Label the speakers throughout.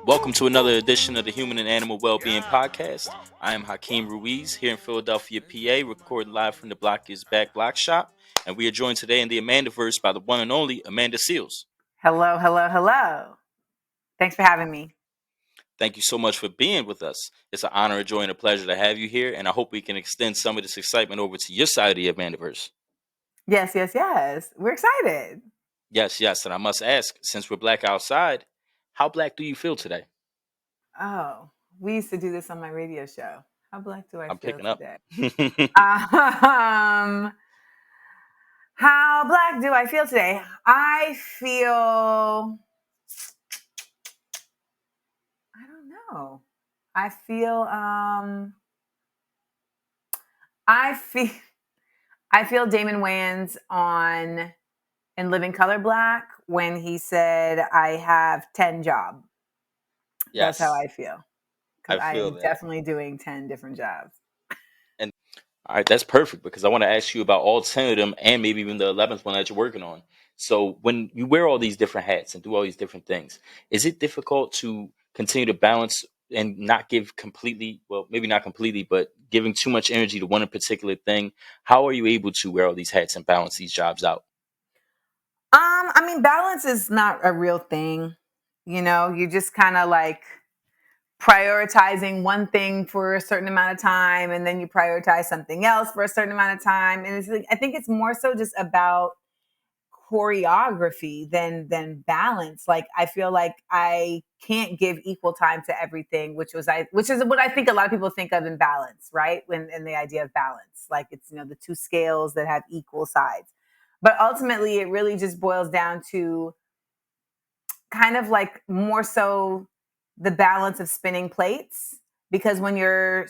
Speaker 1: Welcome to another edition of the Human and Animal Wellbeing Podcast. I am Hakeem Ruiz here in Philadelphia, PA, recording live from the Block is Back Block Shop. And we are joined today in the Amandaverse by the one and only Amanda Seales.
Speaker 2: Hello, hello, hello. Thanks for having me.
Speaker 1: Thank you so much for being with us. It's an honor, a joy, and a pleasure to have you here. And I hope we can extend some of this excitement over to your side of the Amandaverse.
Speaker 2: Yes. We're excited.
Speaker 1: Yes. And I must ask, since we're black outside, how black do you feel today?
Speaker 2: Oh, we used to do this on my radio show. How black do I
Speaker 1: I'm
Speaker 2: feel
Speaker 1: picking up.
Speaker 2: today? How black do I feel today? I feel, I don't know. I feel, I feel, I feel Damon Wayans on In Living Color Black when he said, I have 10 jobs. That's how
Speaker 1: Yes,
Speaker 2: I feel.
Speaker 1: I
Speaker 2: Because I
Speaker 1: feel
Speaker 2: am
Speaker 1: that.
Speaker 2: definitely doing 10 different jobs.
Speaker 1: All right, that's perfect because I want to ask you about all 10 of them and maybe even the 11th one that you're working on. So, when you wear all these different hats and do all these different things, is it difficult to continue to balance and not give completely, well, maybe not completely, but giving too much energy to one particular thing? How are you able to wear all these hats and balance these jobs out?
Speaker 2: Balance is not a real thing. You just kind of like prioritizing one thing for a certain amount of time and then you prioritize something else for a certain amount of time. And it's like, I think it's more so just about choreography than balance. Like I feel like I can't give equal time to everything, which is what I think a lot of people think of in balance, right? When in the idea of balance, like it's the two scales that have equal sides. But ultimately, it really just boils down to kind of like more so the balance of spinning plates. Because when you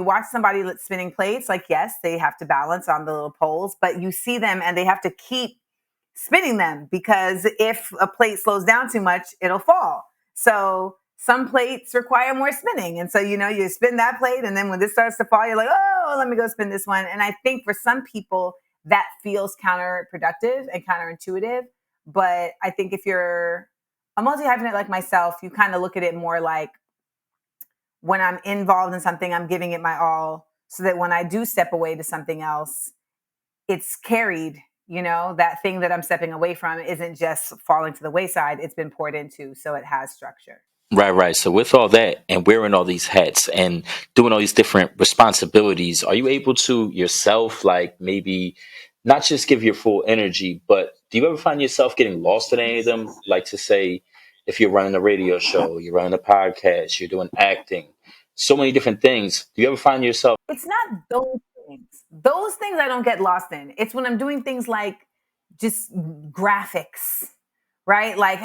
Speaker 2: watch somebody spinning plates, like yes, they have to balance on the little poles, but you see them and they have to keep spinning them because if a plate slows down too much, it'll fall. So some plates require more spinning. And so, you spin that plate. And then when this starts to fall, you're like, oh, let me go spin this one. And I think for some people that feels counterproductive and counterintuitive. But I think if you're a multi-hyphenate like myself, you kind of look at it more like when I'm involved in something, I'm giving it my all so that when I do step away to something else, it's carried. That thing that I'm stepping away from isn't just falling to the wayside. It's been poured into, so it has structure.
Speaker 1: Right. So, with all that and wearing all these hats and doing all these different responsibilities, are you able to yourself, like maybe not just give your full energy, but do you ever find yourself getting lost in any of them? Like, to say, if you're running a radio show, you're running a podcast, you're doing acting, so many different things. Do you ever find yourself?
Speaker 2: It's not those things. Those things I don't get lost in. It's when I'm doing things like just graphics, right? Like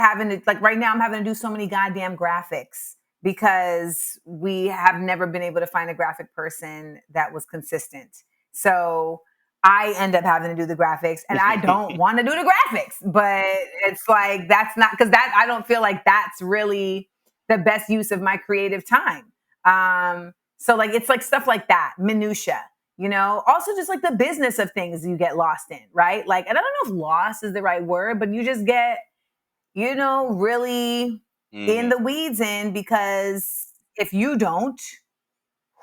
Speaker 2: like right now I'm having to do so many goddamn graphics because we have never been able to find a graphic person that was consistent. So I end up having to do the graphics and I don't want to do the graphics, but it's like, that's not because that I don't feel like that's really the best use of my creative time. So like, it's like stuff like that, minutia, also just like the business of things you get lost in, right? Like, and I don't know if lost is the right word, but you just get, really in
Speaker 1: Mhm.
Speaker 2: the weeds because if you don't,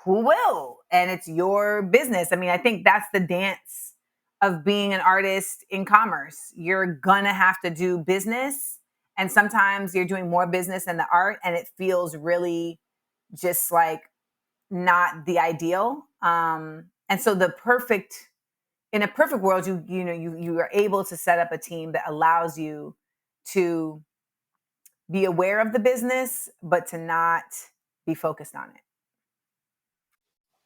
Speaker 2: who will? And it's your business. I mean, I think that's the dance of being an artist in commerce. You're gonna have to do business. And sometimes you're doing more business than the art, and it feels really just like not the ideal. And so in a perfect world, you are able to set up a team that allows you to be aware of the business, but to not be focused on it.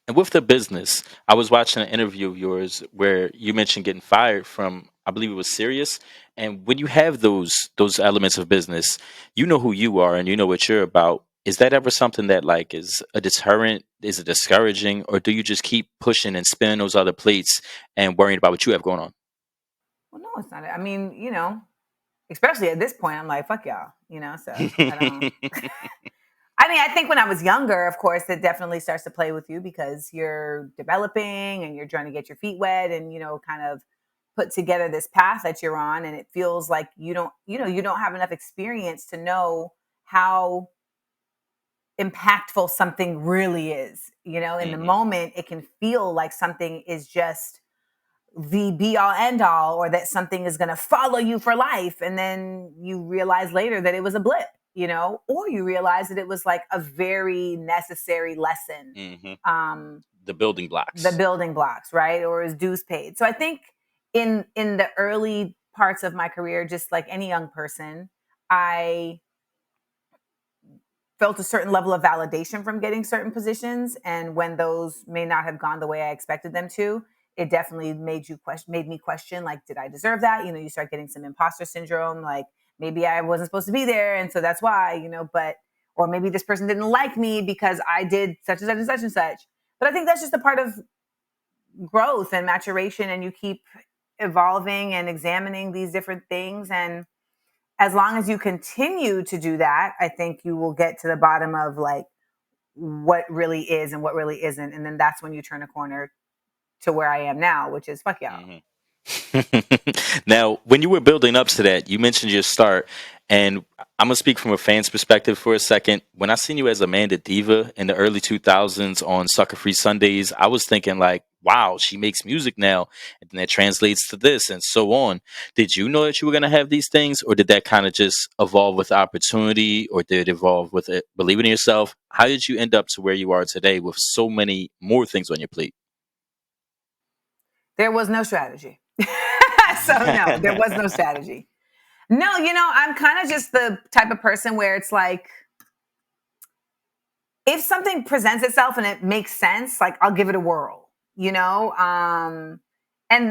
Speaker 1: And with the business, I was watching an interview of yours where you mentioned getting fired from, I believe it was Sirius. And when you have those elements of business, you know who you are and you know what you're about. Is that ever something that like is a deterrent? Is it discouraging, or do you just keep pushing and spinning those other plates and worrying about what you have going on?
Speaker 2: Well, no, it's not. I mean, especially at this point, I'm like, fuck y'all, so I don't. I mean, I think when I was younger, of course, it definitely starts to play with you because you're developing and you're trying to get your feet wet and, kind of put together this path that you're on. And it feels like you don't have enough experience to know how impactful something really is. In the
Speaker 1: Hmm.
Speaker 2: moment, it can feel like something is just the be all end all, or that something is going to follow you for life. And then you realize later that it was a blip, or you realize that it was like a very necessary lesson.
Speaker 1: Hmm.
Speaker 2: Um,
Speaker 1: The building
Speaker 2: the
Speaker 1: blocks.
Speaker 2: building blocks, right? Or is dues paid. So I think in the early parts of my career, just like any young person, I felt a certain level of validation from getting certain positions, and when those may not have gone the way I expected them to, it definitely made me question, like, did I deserve that? You start getting some imposter syndrome, like maybe I wasn't supposed to be there, and so that's why, but or maybe this person didn't like me because I did such and such and such and such. But I think that's just a part of growth and maturation, and you keep evolving and examining these different things. And as long as you continue to do that, I think you will get to the bottom of like what really is and what really isn't. And then that's when you turn a corner to where I am now, which is fuck y'all.
Speaker 1: Hmm. Now, when you were building up to that, you mentioned your start, and I'm gonna speak from a fan's perspective for a second. When I seen you as Amanda Diva in the early 2000s on Sucker Free Sundays, I was thinking like, "Wow, she makes music now," and then that translates to this and so on. Did you know that you were gonna have these things, or did that kind of just evolve with opportunity, or did it evolve with it believing in yourself? How did you end up to where you are today with so many more things on your plate?
Speaker 2: There was no strategy. So no, there was no strategy. No, I'm kind of just the type of person where it's like, if something presents itself and it makes sense, like I'll give it a whirl, and that's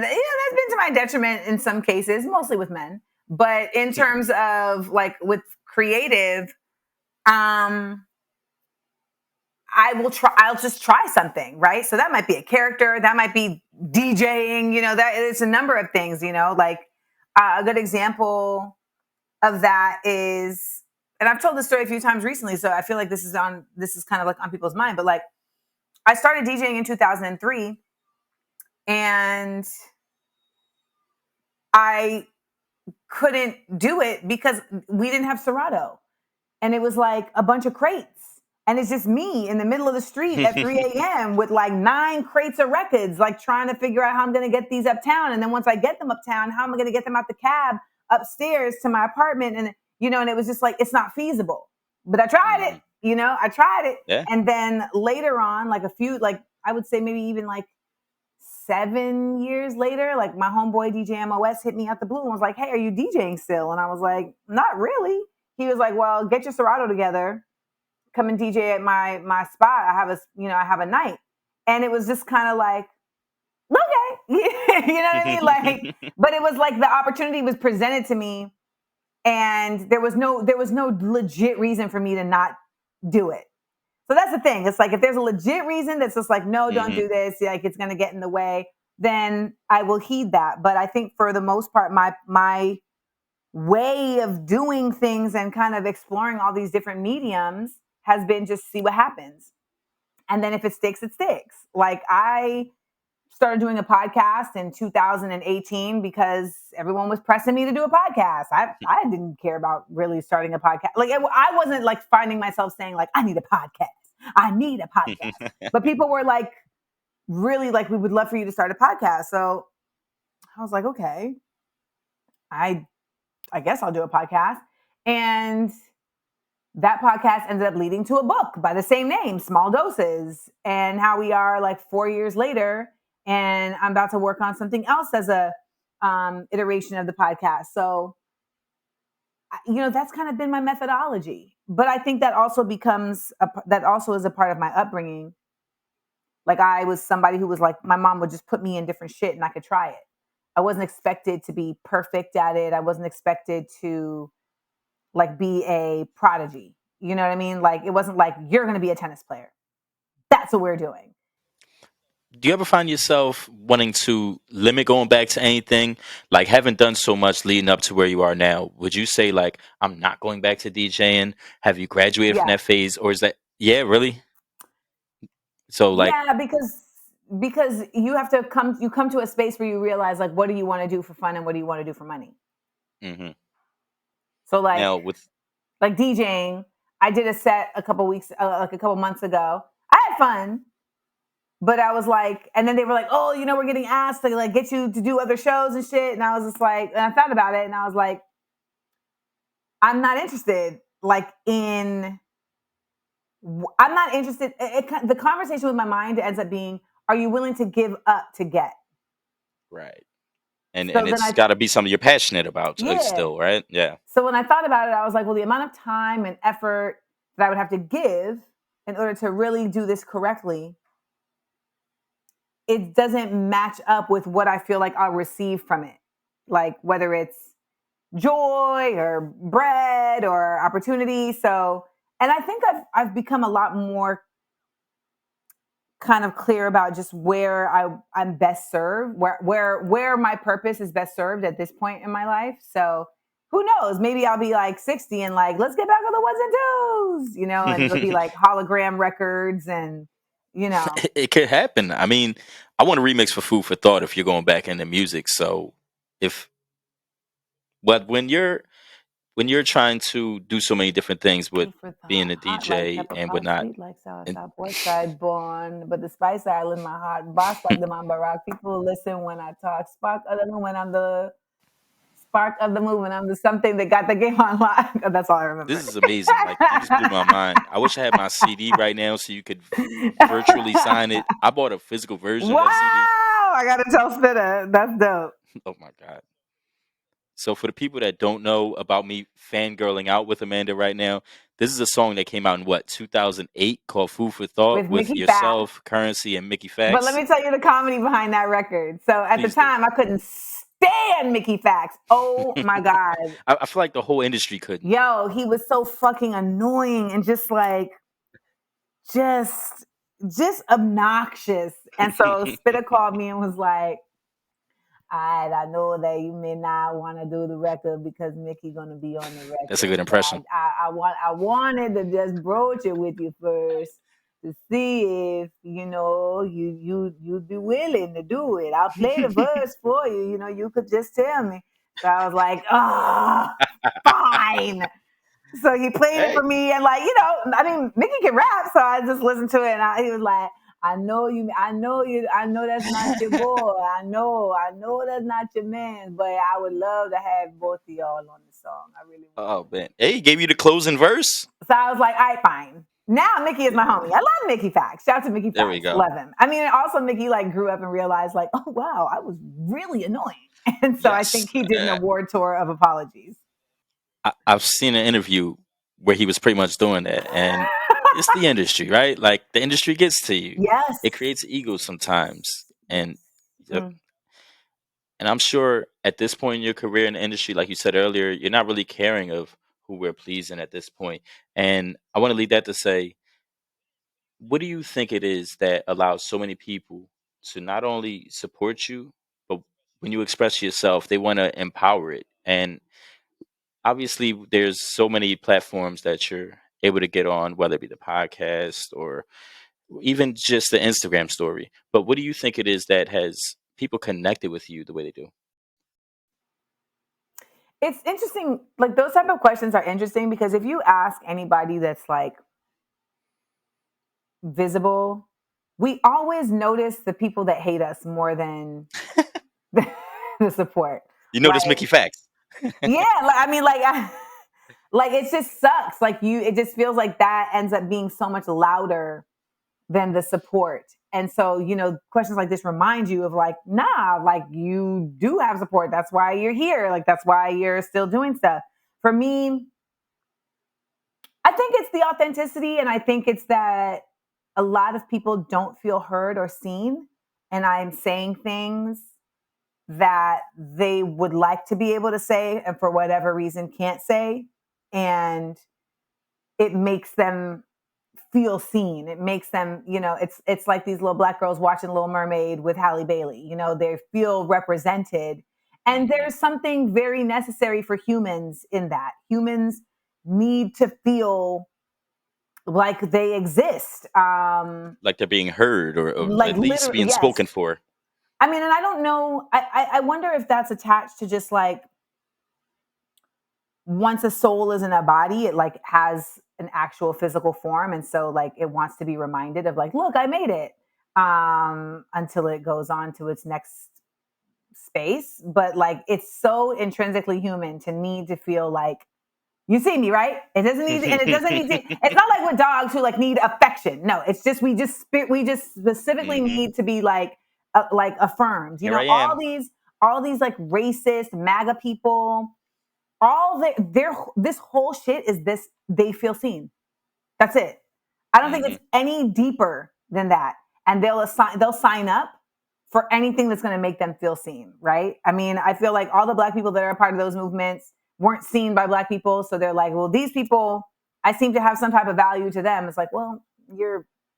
Speaker 2: been to my detriment in some cases, mostly with men. But in terms of like with creative, um, I'll just try something, right? So that might be a character, that might be DJing, that it's a number of things, like a good example of that is, and I've told this story a few times recently, so I feel like this is kind of like on people's mind, but like I started DJing in 2003, and I couldn't do it because we didn't have Serato. And it was like a bunch of crates. And it's just me in the middle of the street at 3 a.m. with like 9 crates of records, like trying to figure out how I'm going to get these uptown. And then once I get them uptown, how am I going to get them out the cab upstairs to my apartment? And, and it was just like, it's not feasible. But I tried it,
Speaker 1: Hmm.
Speaker 2: I tried it.
Speaker 1: Yeah.
Speaker 2: And then later on, like I would say maybe even like 7 years later, like my homeboy DJ MOS hit me out the blue and was like, "Hey, are you DJing still?" And I was like, "Not really." He was like, "Well, get your Serato together, come and DJ at my spot. I have a night." And it was just kind of like, okay, you know what I mean? Like, but it was like the opportunity was presented to me, and there was no legit reason for me to not do it. So that's the thing. It's like if there's a legit reason that's just like, no, don't
Speaker 1: Hmm.
Speaker 2: do this, like it's gonna get in the way, then I will heed that. But I think for the most part, my way of doing things and kind of exploring all these different mediums has been just see what happens. And then if it sticks, it sticks. Like I started doing a podcast in 2018 because everyone was pressing me to do a podcast. I didn't care about really starting a podcast. Like I wasn't like finding myself saying like I need a podcast. I need a podcast. But people were like really like we would love for you to start a podcast. So I was like, okay, I I guess I'll do a podcast. And that podcast ended up leading to a book by the same name, Small Doses, and how we are like 4 years later. And I'm about to work on something else as a iteration of the podcast. So, that's kind of been my methodology. But I think that also that also is a part of my upbringing. Like I was somebody who was like, my mom would just put me in different shit and I could try it. I wasn't expected to be perfect at it. I wasn't expected to like be a prodigy. You know what I mean? Like it wasn't like you're going to be a tennis player. That's what we're doing.
Speaker 1: Do you ever find yourself wanting to limit going back to anything? Like, having done so much leading up to where you are now, would you say, like, I'm not going back to DJing? Have you graduated from
Speaker 2: Yeah.
Speaker 1: that phase? Or is that, yeah, really? So, like,
Speaker 2: Yeah, because you come to a space where you realize like what do you want to do for fun and what do you want to do for money.
Speaker 1: hmm
Speaker 2: So like
Speaker 1: now with,
Speaker 2: like DJing, I did a set a couple weeks, like a couple months ago. I had fun, but I was like, and then they were like, oh, we're getting asked to like get you to do other shows and shit. And I was just like, and I thought about it, and I was like, I'm not interested. Like I'm not interested. The conversation with my mind ends up being, are you willing to give up to get?
Speaker 1: Right. And
Speaker 2: So then
Speaker 1: it's
Speaker 2: I,
Speaker 1: got to be something you're passionate about
Speaker 2: yeah.
Speaker 1: still, right? Yeah.
Speaker 2: So when I thought about it, I was like, well, the amount of time and effort that I would have to give in order to really do this correctly, it doesn't match up with what I feel like I'll receive from it. Like whether it's joy or bread or opportunity. So, and I think I've become a lot more kind of clear about just where I'm best served, where my purpose is best served at this point in my life. So who knows? Maybe I'll be like 60 and like, let's get back on the ones and twos, and it'll be like hologram records and
Speaker 1: It could happen. I mean, I want a remix for Food for Thought if you're going back into music. So if but when you're trying to do so many different things with
Speaker 2: food for
Speaker 1: being
Speaker 2: thought.
Speaker 1: a
Speaker 2: Hot like
Speaker 1: DJ
Speaker 2: pepper
Speaker 1: and
Speaker 2: pot,
Speaker 1: whatnot,
Speaker 2: sweet like sour
Speaker 1: and
Speaker 2: south, west side born, but the spice island my heart, boss like the mamba rock. People listen when I talk, spark of the moon when I'm the spark of the movement. I'm the something that got the game on lock. That's all I
Speaker 1: this
Speaker 2: remember.
Speaker 1: is amazing. Like you just blew my mind. I wish I had my CD right now so you could virtually sign it. I bought a physical version of that CD.
Speaker 2: Wow, I gotta tell Spitta. That's dope.
Speaker 1: Oh my god. So for the people that don't know about me fangirling out with Amanda right now, this is a song that came out in what 2008 called "Food for Thought"
Speaker 2: With
Speaker 1: with
Speaker 2: Mickey Fax.
Speaker 1: yourself, Currency, and Mickey
Speaker 2: But let
Speaker 1: Fax.
Speaker 2: me tell you the comedy behind that record. So at the
Speaker 1: Please do.
Speaker 2: time, I couldn't stand Mickey Fax. Oh my God.
Speaker 1: I feel like the whole industry couldn't.
Speaker 2: Yo, he was so fucking annoying and just like, just, just obnoxious. And so Spitta called me and was like, all right, I know that you may not want to do the record because Mickey gonna be on the
Speaker 1: That's a good
Speaker 2: record, but
Speaker 1: impression.
Speaker 2: I wanted to just broach it with you first to see if you'd be willing to do it. I'll play the verse for you. You could just tell me. So I was like, oh, fine. So he played it for
Speaker 1: Hey,
Speaker 2: me, and I mean, Mickey can rap, so I just listened to it, and he was like, "I know you, I know you, I know that's not your boy, I know that's not your man, but I would love to have both of y'all on the song. I really
Speaker 1: oh
Speaker 2: would."
Speaker 1: man, hey, he gave you the closing verse.
Speaker 2: So I was like, "All right, fine." Now Mickey is my
Speaker 1: Yeah,
Speaker 2: homie. I love Mickey Fax. Shout out to Mickey
Speaker 1: there we
Speaker 2: Fax.
Speaker 1: go.
Speaker 2: Love him. I mean, and also Mickey like grew up and realized like, oh wow, I was really annoying, and so I think
Speaker 1: Yes,
Speaker 2: he did an award tour of apologies.
Speaker 1: I've seen an interview where he was pretty much doing that, and it's the industry, right? Like the industry gets to you.
Speaker 2: Yes.
Speaker 1: It creates egos sometimes,
Speaker 2: Yes.
Speaker 1: and yep.
Speaker 2: Mm.
Speaker 1: And I'm sure at this point in your career in the industry, like you said earlier, you're not really caring of who we're pleasing at this point. And I want to lead that to say, what do you think it is that allows so many people to not only support you, but when you express yourself, they want to empower it? And obviously, there's so many platforms that you're able to get on, whether it be the podcast or even just the Instagram story. But what do you think it is that has people connected with you the way they do?
Speaker 2: It's interesting. Like those type of questions are interesting because if you ask anybody that's like visible, we always notice the people that hate us more than the support.
Speaker 1: You notice
Speaker 2: Like,
Speaker 1: Mickey Facts.
Speaker 2: yeah, like I mean, like it just sucks. Like it just feels like that ends up being so much louder than the support. And so, questions like this remind you of like, nah, like you do have support. That's why you're here. Like that's why you're still doing stuff. For me, I think it's the authenticity, and I think it's that a lot of people don't feel heard or seen, and I'm saying things that they would like to be able to say, and for whatever reason can't say, and it makes them feel seen. It makes them, it's like these little black girls watching Little Mermaid with Halle Bailey. They feel represented, and
Speaker 1: Hmm.
Speaker 2: there's something very necessary for humans in that. Humans need to feel like they exist.
Speaker 1: Like they're being heard or
Speaker 2: Like
Speaker 1: at least
Speaker 2: literally,
Speaker 1: being
Speaker 2: yes.
Speaker 1: spoken for.
Speaker 2: I mean, and I don't know. I wonder if that's attached to just like once a soul is in a body, it like has an actual physical form, and so like it wants to be reminded of like, look, I made it. Until it goes on to its next space. But like it's so intrinsically human to need to feel like you see me, right? It doesn't need, and it doesn't need to. It's not like with dogs who like need affection. No, it's just we just specifically
Speaker 1: Hmm.
Speaker 2: need to be like affirmed. You
Speaker 1: Here
Speaker 2: know,
Speaker 1: I am.
Speaker 2: all these like racist MAGA people, all their this whole shit is this they feel seen. That's it. I don't think
Speaker 1: Hmm.
Speaker 2: it's any deeper than that. And they'll sign up for anything that's going to make them feel seen, right? I mean, I feel like all the black people that are a part of those movements weren't seen by black people, so they're like, well, these people, I seem to have some type of value to them. It's like, well,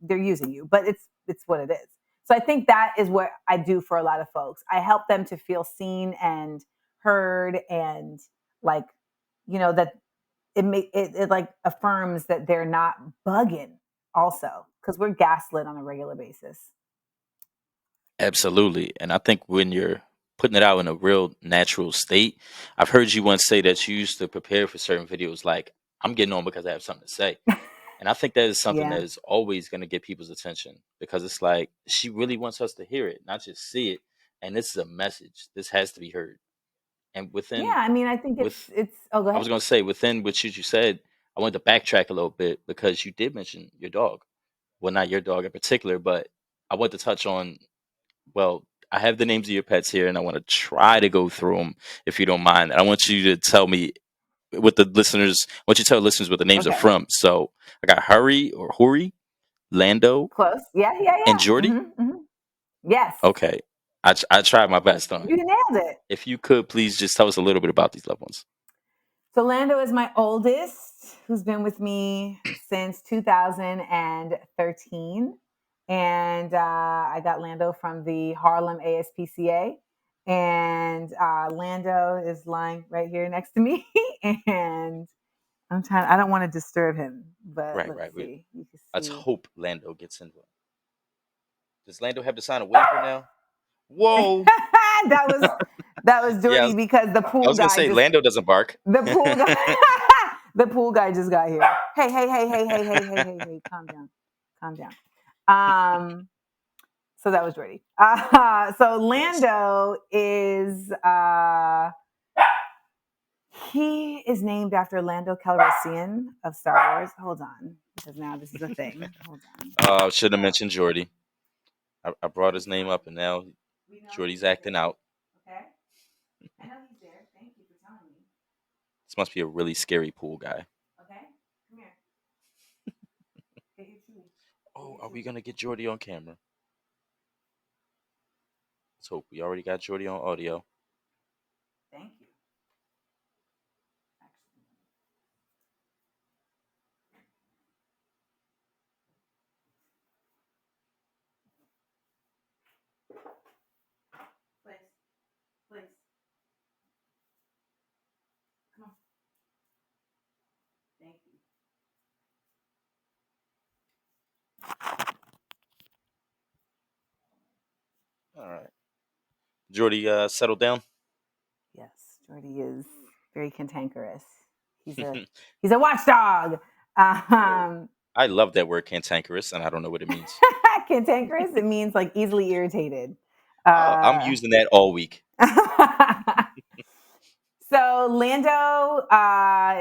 Speaker 2: they're using you, but it's what it is. So I think that is what I do for a lot of folks. I help them to feel seen and heard and like, that it like affirms that they're not bugging also because we're gaslit on a regular basis.
Speaker 1: Absolutely. And I think when you're putting it out in a real natural state, I've heard you once say that you used to prepare for certain videos like, I'm getting on because I have something to say. And I think that is something
Speaker 2: Yeah.
Speaker 1: that is always going to get people's attention because it's like she really wants us to hear it, not just see it. And this is a message. This has to be heard. And
Speaker 2: Yeah, I mean, I think
Speaker 1: with,
Speaker 2: it's oh, go
Speaker 1: I
Speaker 2: ahead.
Speaker 1: was going to say, within what you said, I wanted to backtrack a little bit because you did mention your dog. Well, not your dog in particular, but I want to touch on, well, I have the names of your pets here and I want to try to go through them if you don't mind. I want you to tell me what the listeners, I want you to tell the listeners what the names are
Speaker 2: Okay.
Speaker 1: from. So I got Hurry or Huri, Lando,
Speaker 2: Close. Yeah, yeah,
Speaker 1: and
Speaker 2: yeah.
Speaker 1: Jordy.
Speaker 2: Yes.
Speaker 1: Okay. I tried my best on it.
Speaker 2: You nailed it.
Speaker 1: If you could please just tell us a little bit about these loved ones.
Speaker 2: So Lando is my oldest, who's been with me since 2013, and I got Lando from the Harlem ASPCA, and Lando is lying right here next to me, and I'm trying. I don't want to disturb him, but
Speaker 1: Right,
Speaker 2: let's
Speaker 1: right.
Speaker 2: see. You can
Speaker 1: Let's
Speaker 2: see.
Speaker 1: hope Lando gets into it. Does Lando have to sign a waiver now? Whoa.
Speaker 2: that was that was
Speaker 1: Yeah,
Speaker 2: dirty because
Speaker 1: I was gonna say Lando doesn't bark.
Speaker 2: the pool guy the pool guy just got here. Hey, hey, hey, hey, hey, hey, hey, hey, hey, calm down, calm down. Um, so that was dirty. So
Speaker 1: Yes.
Speaker 2: Lando is he is named after Lando Calrissian of Star Wars. Hold on, because now this is a thing. Hold on.
Speaker 1: Should have mentioned Jordy. I brought his name up, and now
Speaker 2: We know he's
Speaker 1: Jordy's acting
Speaker 2: there.
Speaker 1: out.
Speaker 2: Okay, I know he's there. Thank you for telling me.
Speaker 1: This must be a really scary pool guy.
Speaker 2: Okay, come here. Get your chewy. Get
Speaker 1: Oh,
Speaker 2: your
Speaker 1: are we
Speaker 2: chewy.
Speaker 1: gonna get Jordy on camera? Let's hope we already got Jordy on audio.
Speaker 2: Thank you. Actually, please, please, come on. Thank you.
Speaker 1: All right, Jordy, settle down.
Speaker 2: Yes, Jordy is very cantankerous. He's a he's a watchdog.
Speaker 1: Whoa,
Speaker 2: Um,
Speaker 1: I love that word cantankerous, and I don't know what it means.
Speaker 2: cantankerous. It means like easily irritated.
Speaker 1: I'm
Speaker 2: Uh,
Speaker 1: using that all week.
Speaker 2: so Lando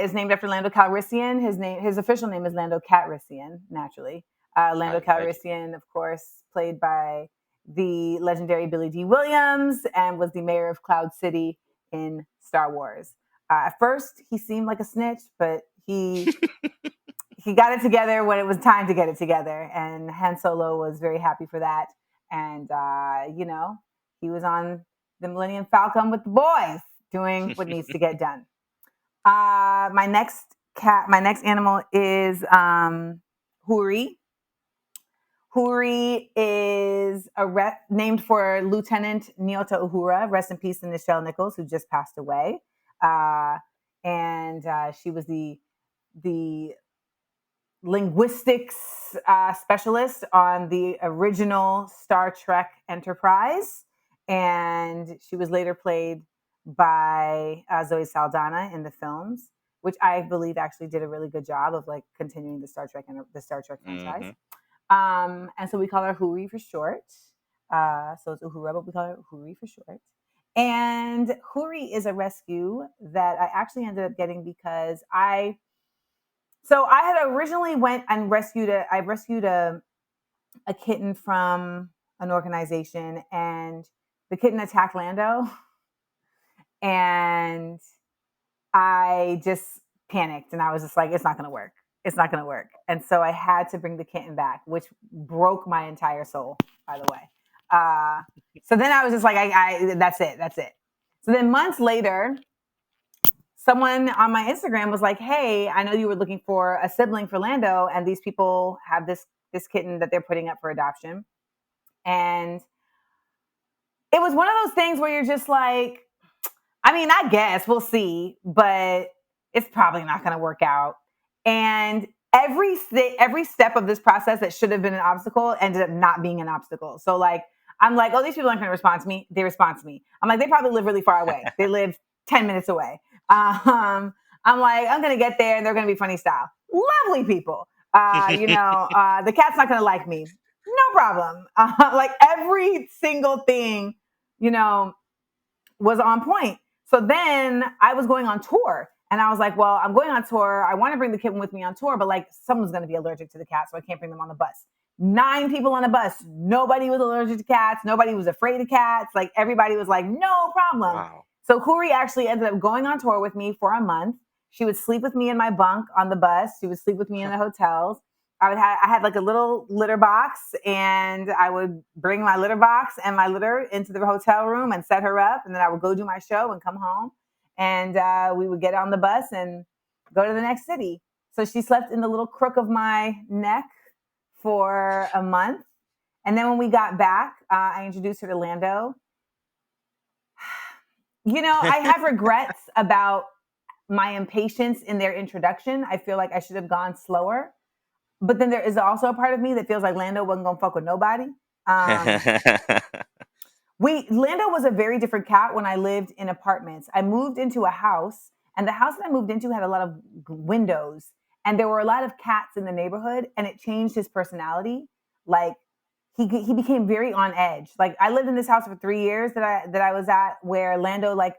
Speaker 2: is named after Lando Calrissian. His official name is Lando Calrissian. Naturally, Lando
Speaker 1: I imagine.
Speaker 2: Calrissian, of course, played by the legendary Billy D. Williams, and was the mayor of Cloud City in Star Wars. At first, he seemed like a snitch, but he got it together when it was time to get it together, and Han Solo was very happy for that. And he was on the Millennium Falcon with the boys, doing what needs to get done. My next animal is Huri. Huri is named for Lieutenant Nyota Uhura. Rest in peace to Nichelle Nichols, who just passed away. Uh, and she was the linguistics specialist on the original Star Trek Enterprise, and she was later played by Zoe Saldana in the films. which I believe actually did a really good job of like continuing the Star Trek franchise.
Speaker 1: Hmm.
Speaker 2: And so we call her Huri for short. So it's Uhura, but we call her Huri for short. And Huri is a rescue that I actually ended up getting because I had originally went and I rescued a kitten from an organization, and the kitten attacked Lando, and I just panicked, and I was just like, it's not going to work. It's not going to work. And so I had to bring the kitten back, which broke my entire soul, by the way. Uh, so then I was just like, that's it. That's it. So then months later, someone on my Instagram was like, hey, I know you were looking for a sibling for Lando, and these people have this kitten that they're putting up for adoption. And it was one of those things where you're just like, I mean, I guess we'll see, but it's probably not going to work out. And every step of this process that should have been an obstacle ended up not being an obstacle. So like, I'm like, oh, these people aren't going to respond to me. They respond to me. I'm like, they probably live really far away. They live 10 minutes away. I'm like, I'm going to get there and they're going to be funny style. Lovely people. The cat's not going to like me. No problem. Like every single thing, you know, was on point. So then I was going on tour and I was like, well, I'm going on tour. I want to bring the kitten with me on tour, but like someone's going to be allergic to the cat, so I can't bring them on the bus. 9 people on the bus. Nobody was allergic to cats. Nobody was afraid of cats. Like everybody was like, no problem.
Speaker 1: Wow.
Speaker 2: So Huri actually ended up going on tour with me for a month. She would sleep with me in my bunk on the bus. She would sleep with me in the hotels. I had like a little litter box, and I would bring my litter box and my litter into the hotel room and set her up, and then I would go do my show and come home, and we would get on the bus and go to the next city. So she slept in the little crook of my neck for a month, and then when we got back, I introduced her to Lando. I have regrets about my impatience in their introduction. I feel like I should have gone slower. But then there is also a part of me that feels like Lando wasn't gonna fuck with nobody. Um, Lando was a very different cat when I lived in apartments. I moved into a house, and the house that I moved into had a lot of windows, and there were a lot of cats in the neighborhood, and it changed his personality. Like he became very on edge. Like I lived in this house for 3 years that I was at, where Lando, like,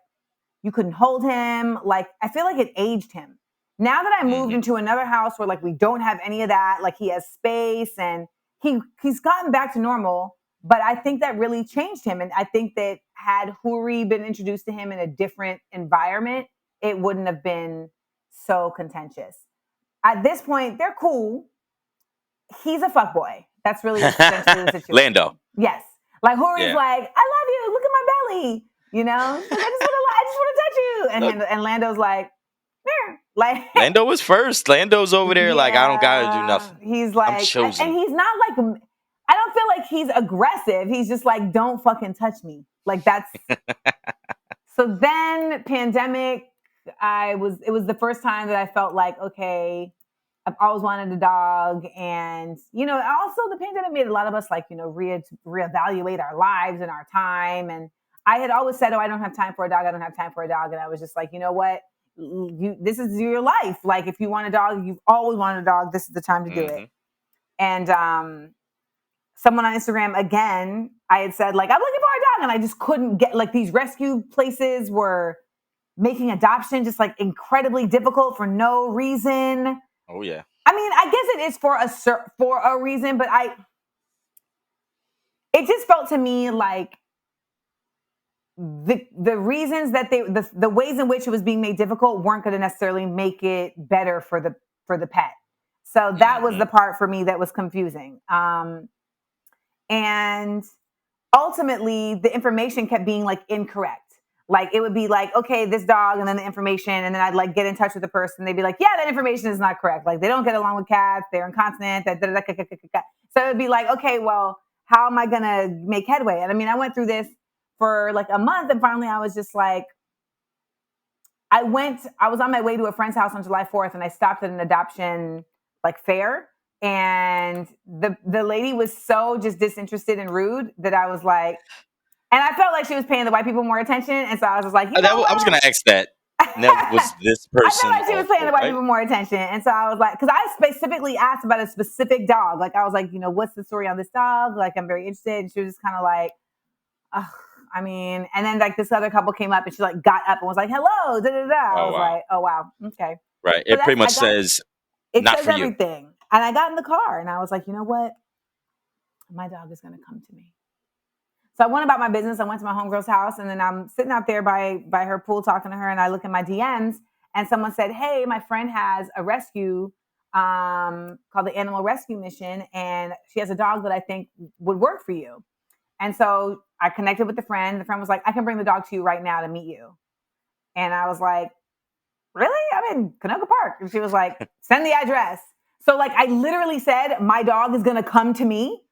Speaker 2: you couldn't hold him. Like I feel like it aged him. Now that I moved
Speaker 1: Hmm.
Speaker 2: into another house where like we don't have any of that, like he has space and he's gotten back to normal, but I think that really changed him. And I think that had Huri been introduced to him in a different environment, it wouldn't have been so contentious. At this point, they're cool. He's a fuckboy. That's really essentially the
Speaker 1: Lando.
Speaker 2: situation. Yes. Like Hori's
Speaker 1: Yeah.
Speaker 2: like, I love you. Look at my belly. She's like, I just want to touch you.
Speaker 1: Look,
Speaker 2: And Lando's like, like,
Speaker 1: Lando was first. Lando's over there like, I don't gotta do
Speaker 2: yeah.
Speaker 1: nothing.
Speaker 2: He's
Speaker 1: I'm
Speaker 2: like, and
Speaker 1: chosen.
Speaker 2: he's not like, I don't feel like he's aggressive. He's just like, don't fucking touch me. Like that's, so then pandemic, it was the first time that I felt like, okay, I've always wanted a dog. And, also the pandemic made a lot of us like, reevaluate our lives and our time. And I had always said, oh, I don't have time for a dog. I don't have time for a dog. And I was just like, you know what? This is your life. Like if you want a dog, you've always wanted a dog. This is the time to do it.
Speaker 1: Hmm.
Speaker 2: And someone on Instagram again, I had said like, I'm looking for a dog. And I just couldn't get like these rescue places were making adoption just like incredibly difficult for no reason.
Speaker 1: Oh yeah.
Speaker 2: I mean, I guess it is for a reason, but it just felt to me like the reasons that the ways in which it was being made difficult weren't going to necessarily make it better for the pet. So that was
Speaker 1: Hmm.
Speaker 2: the part for me that was confusing. And ultimately the information kept being like incorrect. Like it would be like, okay, this dog, and then the information, and then I'd like get in touch with the person. They'd be like, yeah, that information is not correct. Like they don't get along with cats. They're incontinent. So it'd be like, okay, well, how am I gonna make headway? And I mean, I went through this for like a month, and finally, I was just like, I was on my way to a friend's house on July 4th, and I stopped at an adoption like fair, and the lady was so just disinterested and rude that I was like, and I felt like she was paying the white people more attention, and so I was just like, you know
Speaker 1: I was
Speaker 2: what?
Speaker 1: gonna ask that. Now, was this
Speaker 2: I felt
Speaker 1: person
Speaker 2: like she was paying the
Speaker 1: also
Speaker 2: white
Speaker 1: white?
Speaker 2: people more attention. And so I was like, because I specifically asked about a specific dog. Like, I was like, what's the story on this dog? Like, I'm very interested. And she was just kind of like, ugh, I mean, and then like this other couple came up and she like got up and was like, hello, da da da. I
Speaker 1: Oh
Speaker 2: was
Speaker 1: wow,
Speaker 2: like, oh wow, okay.
Speaker 1: right.
Speaker 2: So
Speaker 1: It pretty much says
Speaker 2: it
Speaker 1: not
Speaker 2: says
Speaker 1: for you.
Speaker 2: everything. And I got in the car and I was like, you know what? My dog is going to come to me. So I went about my business. I went to my homegirl's house, and then I'm sitting out there by her pool talking to her, and I look at my DMs, and someone said, "Hey, my friend has a rescue called the Animal Rescue Mission, and she has a dog that I think would work for you." And so I connected with the friend. The friend was like, "I can bring the dog to you right now to meet you." And I was like, "Really? I'm in Canoga Park." And she was like, "Send the address." So like I literally said, "My dog is going to come to me."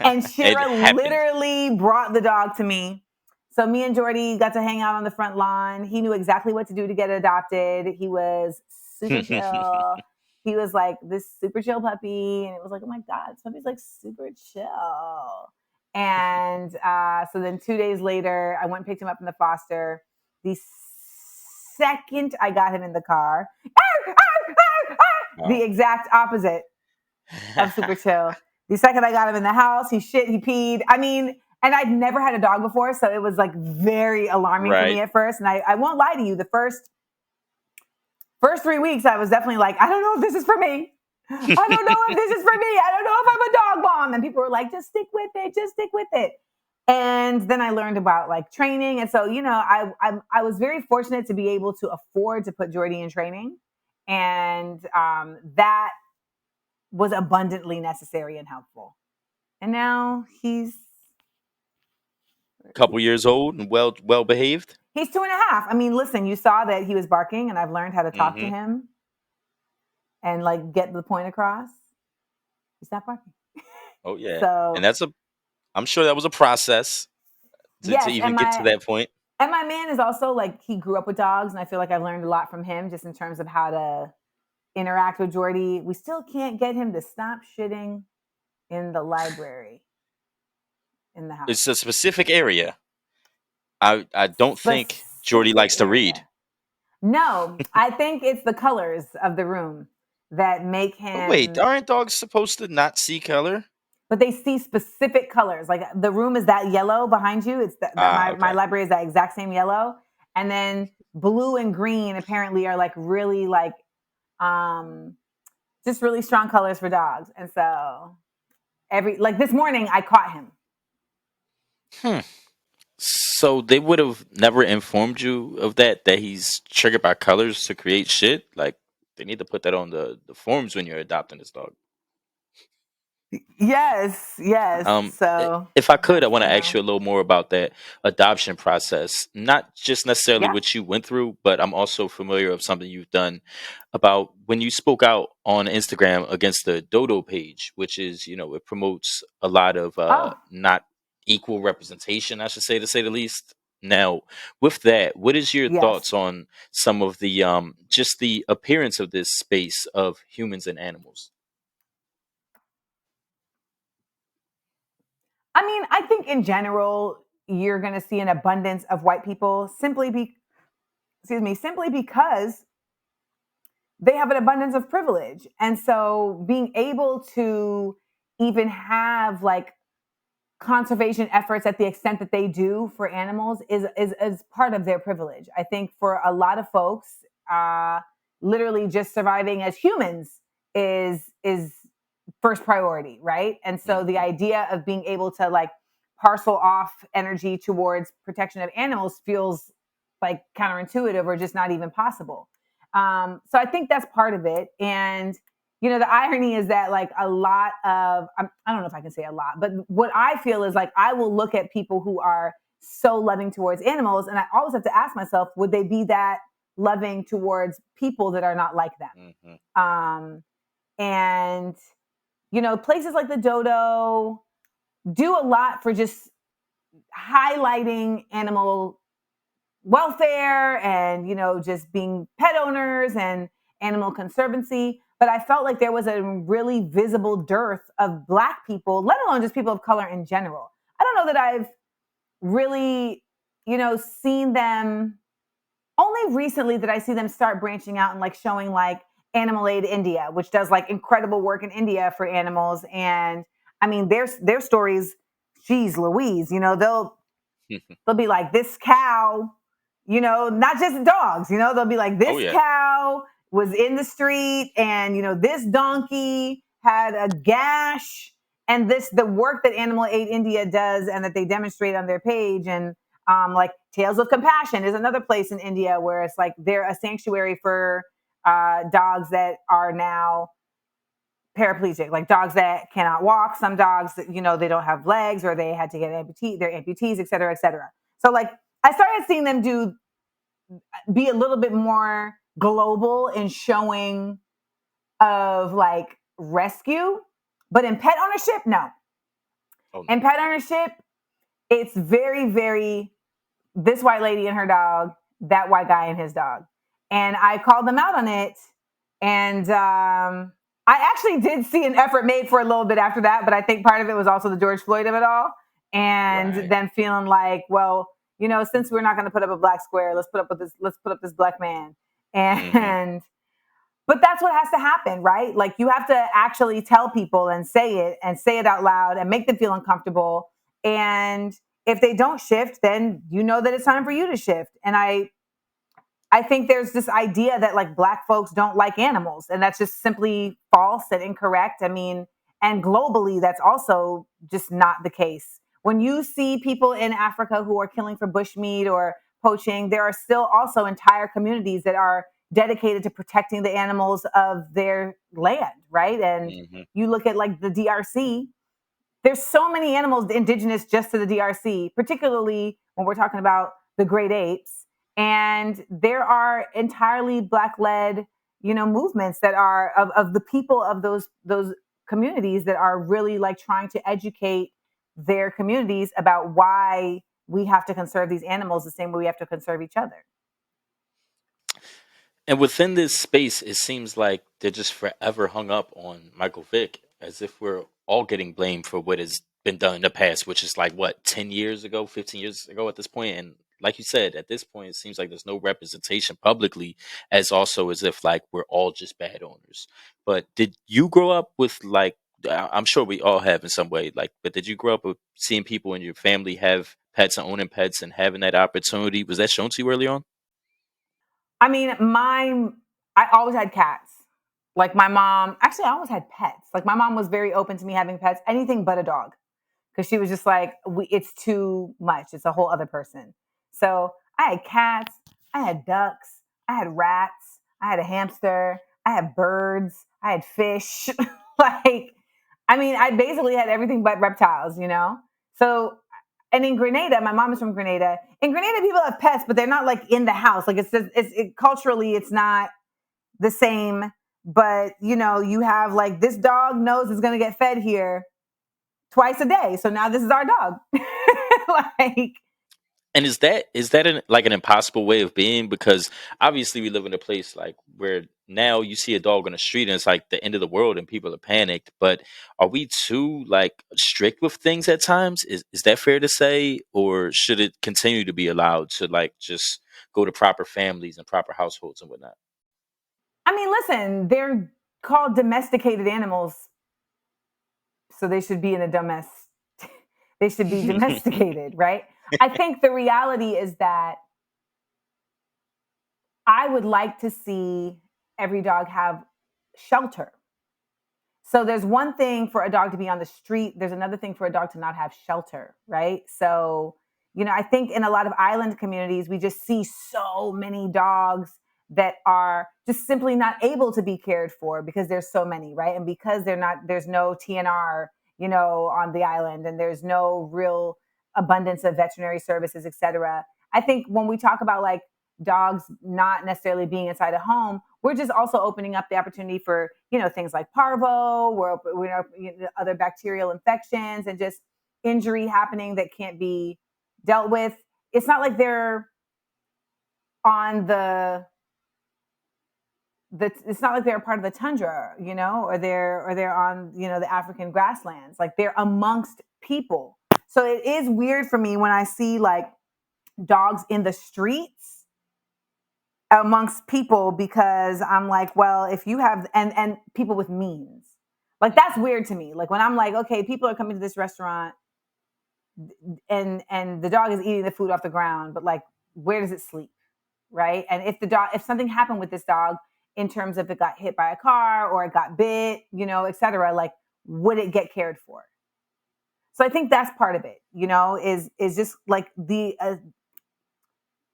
Speaker 2: And
Speaker 1: It
Speaker 2: Shira
Speaker 1: happened.
Speaker 2: literally brought the dog to me. So me and Jordy got to hang out on the front lawn. He knew exactly what to do to get adopted. He was super chill. He was like this super chill puppy. And it was like, oh my God, this puppy's like super chill. And so then 2 days later, I went and picked him up in the foster. The second I got him in the car, the
Speaker 1: Wow.
Speaker 2: exact opposite of super chill. The second I got him in the house, he shit, he peed. I mean, and I'd never had a dog before, so it was like very alarming for me
Speaker 1: Right.
Speaker 2: at first. And I won't lie to you, the first 3 weeks, I was definitely like, I don't know if this is for me. I don't know if this is for me. I don't know if I'm a dog mom. And people were like, just stick with it, just stick with it. And then I learned about like training. And so, I was very fortunate to be able to afford to put Jordy in training. And that was abundantly necessary and helpful. And now
Speaker 1: Couple years old and well behaved.
Speaker 2: he's 2.5. I mean, listen, you saw that he was barking, and I've learned how to talk to
Speaker 1: Hmm.
Speaker 2: him and like get the point across. He's not barking.
Speaker 1: Oh yeah, and
Speaker 2: So
Speaker 1: that's a. I'm sure that was a process to
Speaker 2: yes,
Speaker 1: even get to that point.
Speaker 2: and my man is also like he grew up with dogs, and I feel like I've learned a lot from him just in terms of how to interact with Jordy. We still can't get him to stop shitting in the library in the house.
Speaker 1: It's a specific area. I don't think Jordy
Speaker 2: Specific
Speaker 1: likes to read.
Speaker 2: area. No, I think it's the colors of the room that make
Speaker 1: But wait,
Speaker 2: him,
Speaker 1: aren't dogs supposed to not see color?
Speaker 2: but they see specific colors. Like the room is that yellow behind you. It's that
Speaker 1: Ah,
Speaker 2: my
Speaker 1: okay.
Speaker 2: library is that exact same yellow. And then blue and green apparently are like really like um just really strong colors for dogs. And so every like this morning I caught him.
Speaker 1: Hmm. So they would have never informed you of that he's triggered by colors to create shit. Like they need to put that on the forms when you're adopting this dog.
Speaker 2: Yes, yes. So
Speaker 1: If I could, I
Speaker 2: that's
Speaker 1: want to ask you a little more about that adoption process. Not just necessarily
Speaker 2: yeah.
Speaker 1: what you went through, but I'm also familiar of something you've done about when you spoke out on Instagram against the Dodo page, which is, it promotes a lot of
Speaker 2: Oh,
Speaker 1: not equal representation, I should say, to say the least. Now, with that, what is your
Speaker 2: yes.
Speaker 1: thoughts on some of the just the appearance of this space of humans and animals?
Speaker 2: I mean, I think in general, you're going to see an abundance of white people simply because they have an abundance of privilege. And so being able to even have like conservation efforts at the extent that they do for animals is part of their privilege. I think for a lot of folks, uh, literally just surviving as humans is first priority, right? And so the
Speaker 1: Hmm.
Speaker 2: idea of being able to like parcel off energy towards protection of animals feels like counterintuitive or just not even possible. So I think that's part of it. And the irony is that like a lot of I don't know if I can say a lot, but what I feel is like I will look at people who are so loving towards animals, and I always have to ask myself, would they be that loving towards people that are not like them?
Speaker 1: Hmm.
Speaker 2: And places like the Dodo do a lot for just highlighting animal welfare and just being pet owners and animal conservancy, but I felt like there was a really visible dearth of black people, let alone just people of color in general. I don't know that I've really seen them only recently did I see them start branching out and like showing like Animal Aid India, which does like incredible work in India for animals. And I mean, their stories, geez Louise, they'll be like, this cow, not just dogs, they'll be like,
Speaker 1: Oh
Speaker 2: this
Speaker 1: yeah.
Speaker 2: cow was in the street and, this donkey had a gash. And the work that Animal Aid India does and that they demonstrate on their page. And like Tales of Compassion is another place in India where it's like they're a sanctuary for dogs that are now paraplegic, like dogs that cannot walk, some dogs that, they don't have legs or they had to get they're amputees, et cetera, et cetera. So like I started seeing them be a little bit more global in showing of like rescue, but in pet ownership, no.
Speaker 1: Oh no.
Speaker 2: In pet ownership, it's very, very this white lady and her dog, that white guy and his dog. And I called them out on it. And I actually did see an effort made for a little bit after that, but I think part of it was also the George Floyd of it all. And
Speaker 1: Right.
Speaker 2: them feeling like, well, since we're not going to put up a black square, let's put up this black man.
Speaker 1: Hmm.
Speaker 2: And but that's what has to happen, right? Like you have to actually tell people and say it out loud and make them feel uncomfortable. And if they don't shift, then you know that it's time for you to shift. And I think there's this idea that like black folks don't like animals, and that's just simply false and incorrect. I mean, and globally, that's also just not the case. When you see people in Africa who are killing for bushmeat or poaching, there are still also entire communities that are dedicated to protecting the animals of their land, right? And
Speaker 1: Hmm.
Speaker 2: you look at like the DRC, there's so many animals indigenous just to the DRC, particularly when we're talking about the great apes. And there are entirely black led, movements that are of the people of those communities that are really like trying to educate their communities about why we have to conserve these animals the same way we have to conserve each other.
Speaker 1: And within this space, it seems like they're just forever hung up on Michael Vick, as if we're all getting blamed for what has been done in the past, which is like what 10 years ago, 15 years ago at this point. And like you said, at this point, it seems like there's no representation publicly, as also as if like we're all just bad owners. But did you grow up with like? I'm sure we all have in some way, like, but did you grow up with seeing people in your family have pets and owning pets and having that opportunity? Was that shown to you early on?
Speaker 2: I mean, I always had cats. Like my mom, actually, I always had pets. Like my mom was very open to me having pets, anything but a dog, because she was just like, it's too much. It's a whole other person. So I had cats, I had ducks, I had rats, I had a hamster, I had birds, I had fish. Like, I mean, I basically had everything but reptiles. So, and in Grenada, my mom is from Grenada. In Grenada, people have pets, but they're not like in the house. Like culturally, it's not the same. But you have like this dog knows it's going to get fed here twice a day. So now this is our dog. Like,
Speaker 1: And is that like an impossible way of being? Because obviously we live in a place like where now you see a dog on the street and it's like the end of the world and people are panicked. But are we too like strict with things at times? Is that fair to say, or should it continue to be allowed to like just go to proper families and proper households and whatnot?
Speaker 2: I mean, listen, they're called domesticated animals, so they should be in a they should be domesticated, right? I think the reality is that I would like to see every dog have shelter. So there's one thing for a dog to be on the street, there's another thing for a dog to not have shelter, right? So, I think in a lot of island communities, we just see so many dogs that are just simply not able to be cared for because there's so many, right? And because there's no TNR, on the island, and there's no real abundance of veterinary services, et cetera. I think when we talk about like dogs not necessarily being inside a home, we're just also opening up the opportunity for things like parvo, where other bacterial infections and just injury happening that can't be dealt with. It's not like they're on the it's not like they're a part of the tundra, or they're on the African grasslands. Like they're amongst people. So it is weird for me when I see like dogs in the streets amongst people because I'm like, well, if you have and people with means. Like that's weird to me. Like when I'm like, okay, people are coming to this restaurant and the dog is eating the food off the ground, but like where does it sleep? Right? And if something happened with this dog in terms of it got hit by a car or it got bit, etc., like would it get cared for? So I think that's part of it, is just like the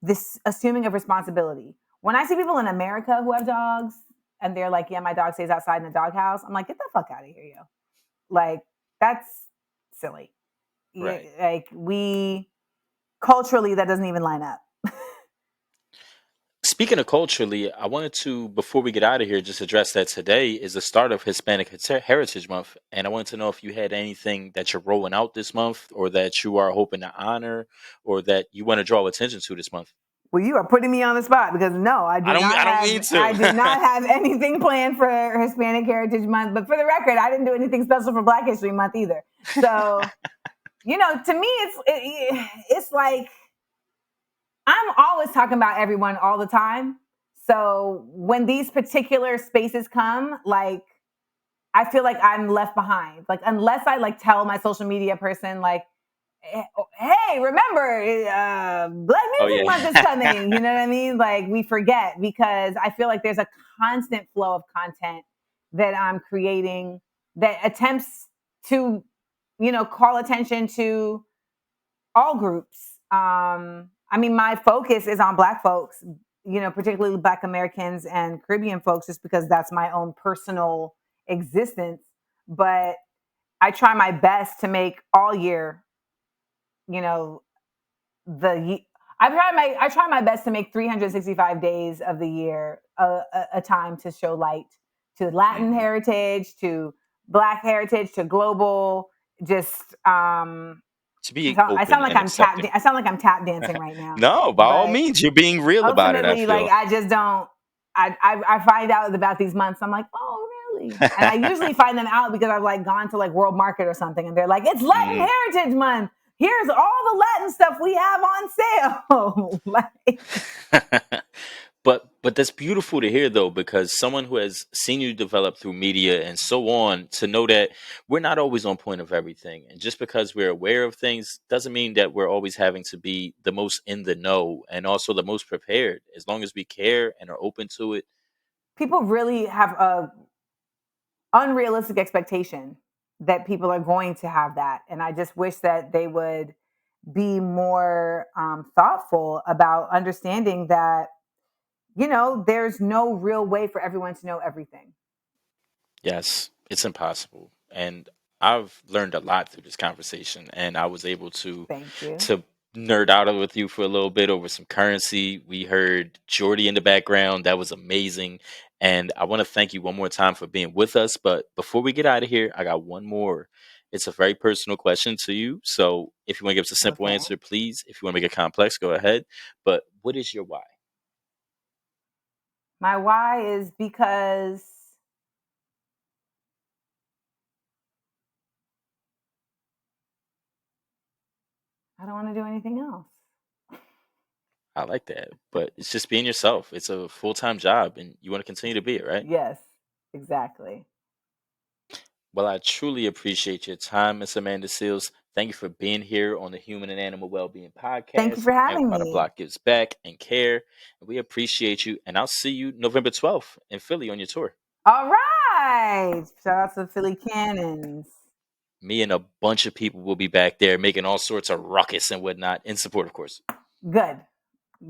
Speaker 2: this assuming of responsibility. When I see people in America who have dogs and they're like, yeah, my dog stays outside in the doghouse, I'm like, get the fuck out of here, yo. Like, that's silly.
Speaker 1: Right.
Speaker 2: Like, we culturally, that doesn't even line up.
Speaker 1: Speaking of culturally, I wanted to, before we get out of here, just address that today is the start of Hispanic Heritage Month. And I wanted to know if you had anything that you're rolling out this month or that you are hoping to honor or that you want to draw attention to this month.
Speaker 2: Well, you are putting me on the spot because no,
Speaker 1: I don't mean
Speaker 2: I do
Speaker 1: to.
Speaker 2: not have anything planned for Hispanic Heritage Month. But for the record, I didn't do anything special for Black History Month either. So, to me, it's like I'm always talking about everyone all the time. So when these particular spaces come, like I feel like I'm left behind. Like unless I like tell my social media person like, hey, remember, Black
Speaker 1: Oh,
Speaker 2: Music Month is
Speaker 1: yeah.
Speaker 2: coming. You know what I mean? Like we forget because I feel like there's a constant flow of content that I'm creating that attempts to, call attention to all groups. I mean, my focus is on Black folks, particularly Black Americans and Caribbean folks, just because that's my own personal existence. But I try my best to make all year, you know, I try my best to make 365 days of the year a time to show light to Latin
Speaker 1: Mhm.
Speaker 2: heritage, to Black heritage, to global. Just
Speaker 1: To be
Speaker 2: I
Speaker 1: open
Speaker 2: sound like
Speaker 1: and
Speaker 2: I'm tap.
Speaker 1: accepting.
Speaker 2: I sound like I'm tap dancing right now,
Speaker 1: No, by all
Speaker 2: but
Speaker 1: means, you're being real about it, I
Speaker 2: ultimately, like
Speaker 1: feel.
Speaker 2: I just don't. I find out about these months. I'm like, oh really? And I usually find them out because I've like gone to like World Market or something, and they're like, it's Latin
Speaker 1: Mm.
Speaker 2: Heritage Month. Here's all the Latin stuff we have on sale. Like,
Speaker 1: But that's beautiful to hear though, because someone who has seen you develop through media and so on, to know that we're not always on point of everything. And just because we're aware of things doesn't mean that we're always having to be the most in the know and also the most prepared. As long as we care and are open to it.
Speaker 2: people really have a unrealistic expectation that people are going to have that, and I just wish that they would be more thoughtful about understanding that there's no real way for everyone to know everything.
Speaker 1: Yes, it's impossible. And I've learned a lot through this conversation, and I was able
Speaker 2: Thank you.
Speaker 1: to nerd out with you for a little bit over some currency. We heard Jordy in the background. That was amazing. And I want to thank you one more time for being with us. But before we get out of here, I got one more. It's a very personal question to you. So if you want to give us a simple
Speaker 2: Okay.
Speaker 1: answer, please. If you want to make it complex, go ahead. But what is your why?
Speaker 2: My why is because I don't want to do anything else.
Speaker 1: I like that. But it's just being yourself. It's a full-time job and you want to continue to be it, right?
Speaker 2: Yes, exactly.
Speaker 1: Well, I truly appreciate your time, Miss Amanda Seals. Thank you for being here on the Human and Animal Wellbeing
Speaker 2: Thank you
Speaker 1: Podcast
Speaker 2: for
Speaker 1: and
Speaker 2: having
Speaker 1: How the
Speaker 2: me.
Speaker 1: Block Gives Back and Care. And we appreciate you. And I'll see you November 12th in Philly on your tour.
Speaker 2: All right. Shout out to Philly Cannons.
Speaker 1: Me and a bunch of people will be back there making all sorts of ruckus and whatnot in support, of course.
Speaker 2: Good.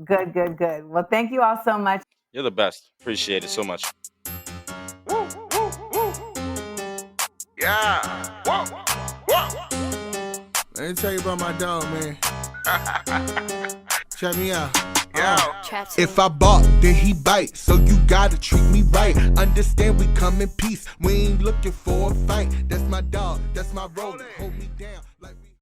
Speaker 2: Good, good, good. Well, thank you all so much.
Speaker 1: You're the best. Appreciate it so much.
Speaker 3: Woo, woo, woo. Yeah. Whoa, whoa.
Speaker 4: Let me tell you about my dog, man. Check me out.
Speaker 3: Yo.
Speaker 4: If I bark, then he bite. So you gotta treat me right. Understand we come in peace. We ain't looking for a fight. That's my dog. That's my roller. Hold me down like we